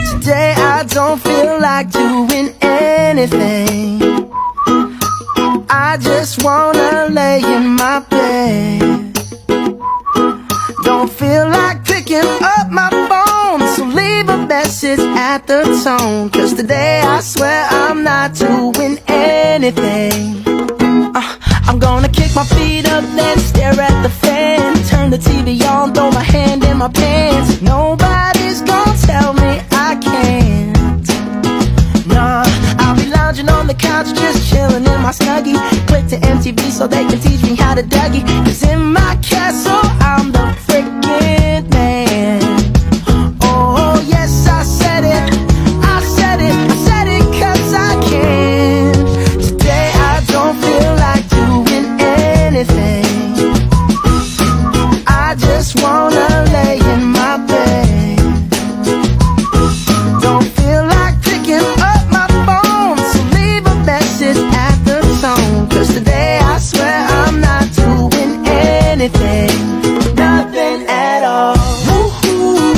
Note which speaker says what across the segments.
Speaker 1: Today I don't feel like doing anything. I just wanna lay in my bed. Don't feel like picking up my phone, so leave a message at the tone. 'Cause today I swear I'm not doing anything. I'm gonna kick my feet up, then stare at the fan. Turn the TV on, throw my hand in my pants. Nobody's gonna tell me I can't. Nah, I'll be lounging on the couch, just chilling in my Snuggie. Click to MTV so they can teach me how to Dougie. 'Cause in my castle, I'm the freaking man. Oh, yes, I said it. I said it. I said it 'cause I can. Today I don't feel like doing anything. I just wanna lay in my bed. Don't feel like picking up my phone, so leave a message at the tone. 'Cause today I swear I'm not doing anything. Nothing at all. Woo-hoo,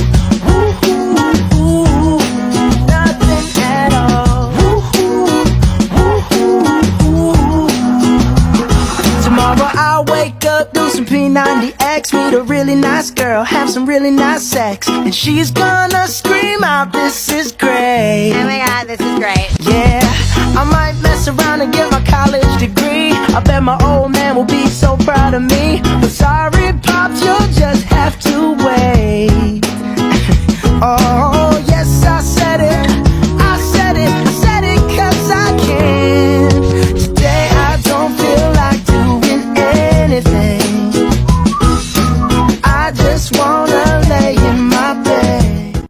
Speaker 1: woo-hoo, woo. Nothing at all. Woo-hoo, woo-hoo, woo. Tomorrow I'll wake up, do some P90X, meet a really nice girl, have some really nice sex, and she's gonna scream out, "This is great."
Speaker 2: Oh my god, this is great.